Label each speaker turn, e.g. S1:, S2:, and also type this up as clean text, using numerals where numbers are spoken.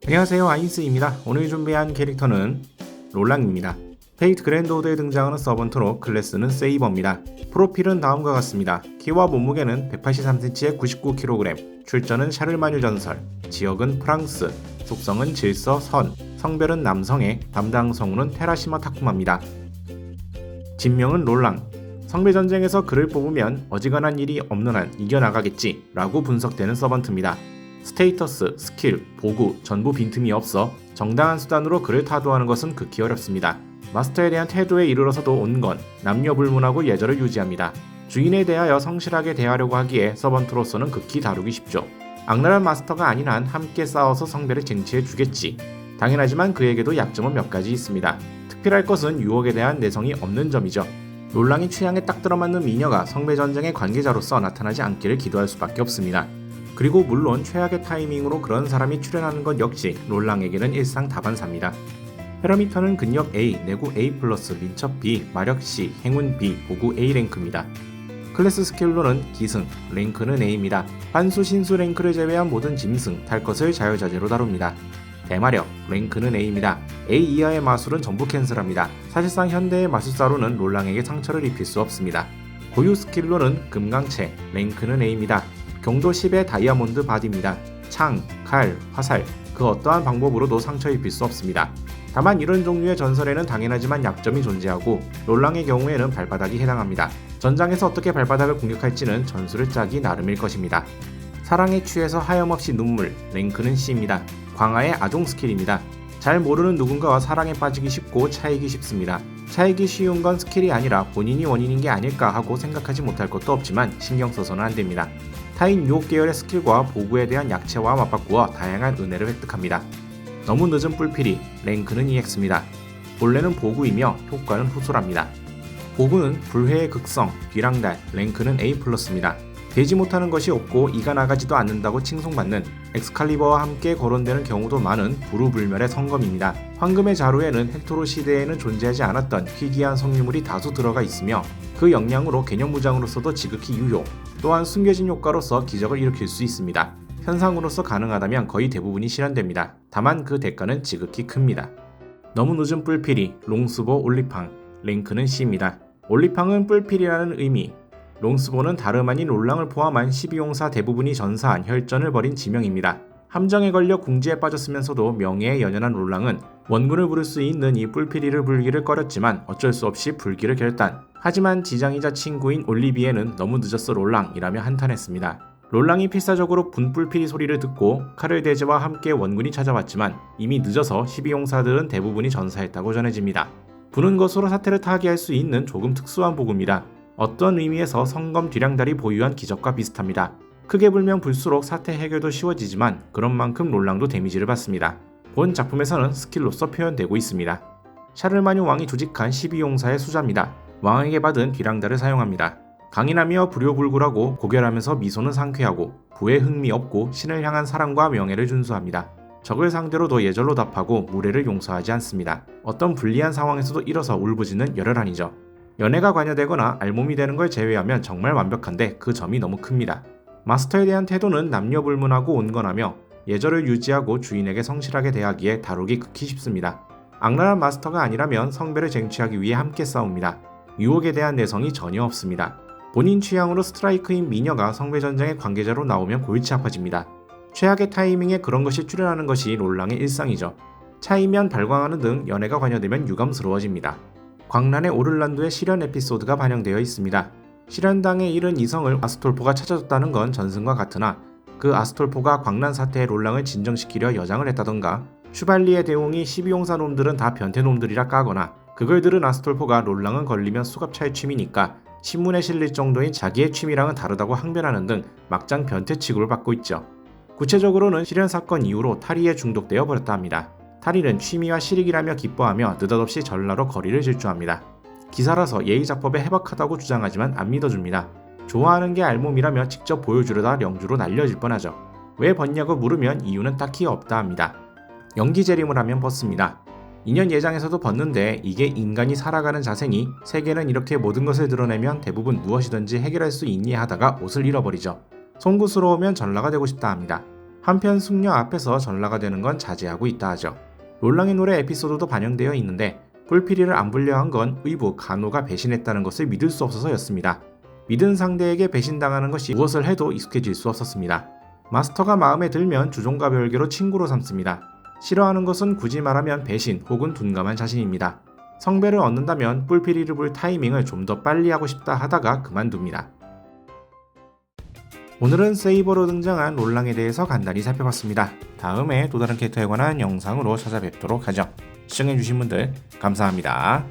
S1: 안녕하세요, 아인스입니다. 오늘 준비한 캐릭터는 롤랑입니다. 페이트 그랜드오드에 등장하는 서번트로 클래스는 세이버입니다. 프로필은 다음과 같습니다. 키와 몸무게는 183cm에 99kg, 출전은 샤를마뉴 전설, 지역은 프랑스, 속성은 질서 선, 성별은 남성에 담당 성우는 테라시마 타쿠마입니다. 진명은 롤랑. 성배 전쟁에서 그를 뽑으면 어지간한 일이 없는 한 이겨나가겠지 라고 분석되는 서번트입니다. 스테이터스, 스킬, 보구 전부 빈틈이 없어 정당한 수단으로 그를 타도하는 것은 극히 어렵습니다. 마스터에 대한 태도에 이르러서도 온 건 남녀 불문하고 예절을 유지합니다. 주인에 대하여 성실하게 대하려고 하기에 서번트로서는 극히 다루기 쉽죠. 악랄한 마스터가 아닌 한 함께 싸워서 성배를 쟁취해 주겠지. 당연하지만 그에게도 약점은 몇 가지 있습니다. 특별할 것은 유혹에 대한 내성이 없는 점이죠. 롤랑이 취향에 딱 들어맞는 미녀가 성배 전쟁의 관계자로서 나타나지 않기를 기도할 수밖에 없습니다. 그리고 물론 최악의 타이밍으로 그런 사람이 출연하는 것 역시 롤랑에게는 일상다반사입니다. 페러미터는 근력 A, 내구 A+, 민첩 B, 마력 C, 행운 B, 보구 A 랭크입니다. 클래스 스킬로는 기승, 랭크는 A입니다. 환수, 신수 랭크를 제외한 모든 짐승, 탈 것을 자유자재로 다룹니다. 대마력, 랭크는 A입니다. A 이하의 마술은 전부 캔슬합니다. 사실상 현대의 마술사로는 롤랑에게 상처를 입힐 수 없습니다. 고유 스킬로는 금강채, 랭크는 A입니다. 경도 10의 다이아몬드 바디입니다. 창, 칼, 화살, 그 어떠한 방법으로도 상처 입힐 수 없습니다. 다만 이런 종류의 전설에는 당연하지만 약점이 존재하고 롤랑의 경우에는 발바닥이 해당합니다. 전장에서 어떻게 발바닥을 공격할지는 전술을 짜기 나름일 것입니다. 사랑에 취해서 하염없이 눈물, 랭크는 C입니다. 광하의 아종 스킬입니다. 잘 모르는 누군가와 사랑에 빠지기 쉽고 차이기 쉽습니다. 차이기 쉬운 건 스킬이 아니라 본인이 원인인 게 아닐까 하고 생각하지 못할 것도 없지만 신경 써서는 안 됩니다. 타인 유혹 계열의 스킬과 보구에 대한 약체와 맞바꾸어 다양한 은혜를 획득합니다. 너무 늦은 뿔필이, 랭크는 EX입니다. 본래는 보구이며 효과는 후술합니다. 보구는 불회의 극성, 비랑달, 랭크는 A+입니다. 되지 못하는 것이 없고 이가 나가지도 않는다고 칭송받는 엑스칼리버와 함께 거론되는 경우도 많은 부루불멸의 성검입니다. 황금의 자루에는 헥토로 시대에는 존재하지 않았던 희귀한 성유물이 다수 들어가 있으며 그 영향으로 개념무장으로서도 지극히 유효, 또한 숨겨진 효과로서 기적을 일으킬 수 있습니다. 현상으로서 가능하다면 거의 대부분이 실현됩니다. 다만 그 대가는 지극히 큽니다. 너무 늦은 뿔필이, 롱스보 올리팡, 랭크는 C입니다. 올리팡은 뿔필이라는 의미, 롱스보는 다름 아닌 롤랑을 포함한 12용사 대부분이 전사한 혈전을 벌인 지명입니다. 함정에 걸려 궁지에 빠졌으면서도 명예에 연연한 롤랑은 원군을 부를 수 있는 이 뿔필이를 불기를 꺼렸지만 어쩔 수 없이 불기를 결단. 하지만 지장이자 친구인 올리비에는 너무 늦었어 롤랑이라며 한탄했습니다. 롤랑이 필사적으로 분뿔필이 소리를 듣고 카를 데즈와 함께 원군이 찾아왔지만 이미 늦어서 12용사들은 대부분이 전사했다고 전해집니다. 부는 것으로 사태를 타개할 수 있는 조금 특수한 보구입니다. 어떤 의미에서 성검 뒤량달이 보유한 기적과 비슷합니다. 크게 불면 불수록 사태 해결도 쉬워지지만 그런 만큼 롤랑도 데미지를 받습니다. 본 작품에서는 스킬로서 표현되고 있습니다. 샤를마뉴 왕이 조직한 12용사의 수자입니다. 왕에게 받은 뒤량달을 사용합니다. 강인하며 불효불굴하고 고결하면서 미소는 상쾌하고 부에 흥미 없고 신을 향한 사랑과 명예를 준수합니다. 적을 상대로도 예절로 답하고 무례를 용서하지 않습니다. 어떤 불리한 상황에서도 일어서 울부짖는 열혈한이죠. 연애가 관여되거나 알몸이 되는 걸 제외하면 정말 완벽한데 그 점이 너무 큽니다. 마스터에 대한 태도는 남녀 불문하고 온건하며 예절을 유지하고 주인에게 성실하게 대하기에 다루기 극히 쉽습니다. 악랄한 마스터가 아니라면 성배를 쟁취하기 위해 함께 싸웁니다. 유혹에 대한 내성이 전혀 없습니다. 본인 취향으로 스트라이크인 미녀가 성배 전쟁의 관계자로 나오면 골치 아파집니다. 최악의 타이밍에 그런 것이 출연하는 것이 롤랑의 일상이죠. 차이면 발광하는 등 연애가 관여되면 유감스러워집니다. 광란의 오를란도의 실현 에피소드가 반영되어 있습니다. 실현당에 이른 이성을 아스톨포가 찾아줬다는 건 전승과 같으나 그 아스톨포가 광란 사태의 롤랑을 진정시키려 여장을 했다던가 슈발리의 대웅이 12용사 놈들은 다 변태놈들이라 까거나 그걸 들은 아스톨포가 롤랑은 걸리면 수갑차의 취미니까 신문에 실릴 정도인 자기의 취미랑은 다르다고 항변하는 등 막장 변태 취급을 받고 있죠. 구체적으로는 실현 사건 이후로 타리에 중독되어 버렸다 합니다. 타리는 취미와 실익이라며 기뻐하며 느닷없이 전라로 거리를 질주합니다. 기사라서 예의작법에 해박하다고 주장하지만 안 믿어줍니다. 좋아하는 게 알몸이라며 직접 보여주려다 영주로 날려질 뻔하죠. 왜 벗냐고 물으면 이유는 딱히 없다 합니다. 연기 재림을 하면 벗습니다. 2년 예장에서도 벗는데 이게 인간이 살아가는 자세니 세계는 이렇게 모든 것을 드러내면 대부분 무엇이든지 해결할 수 있니 하다가 옷을 잃어버리죠. 송구스러우면 전라가 되고 싶다 합니다. 한편 숙녀 앞에서 전라가 되는 건 자제하고 있다 하죠. 롤랑의 노래 에피소드도 반영되어 있는데 뿔피리를 안 불려한 건 의부 간호가 배신했다는 것을 믿을 수 없어서였습니다. 믿은 상대에게 배신당하는 것이 무엇을 해도 익숙해질 수 없었습니다. 마스터가 마음에 들면 주종과 별개로 친구로 삼습니다. 싫어하는 것은 굳이 말하면 배신 혹은 둔감한 자신입니다. 성배를 얻는다면 뿔피리를 불 타이밍을 좀 더 빨리 하고 싶다 하다가 그만둡니다. 오늘은 세이버로 등장한 롤랑에 대해서 간단히 살펴봤습니다. 다음에 또 다른 캐릭터에 관한 영상으로 찾아뵙도록 하죠. 시청해주신 분들 감사합니다.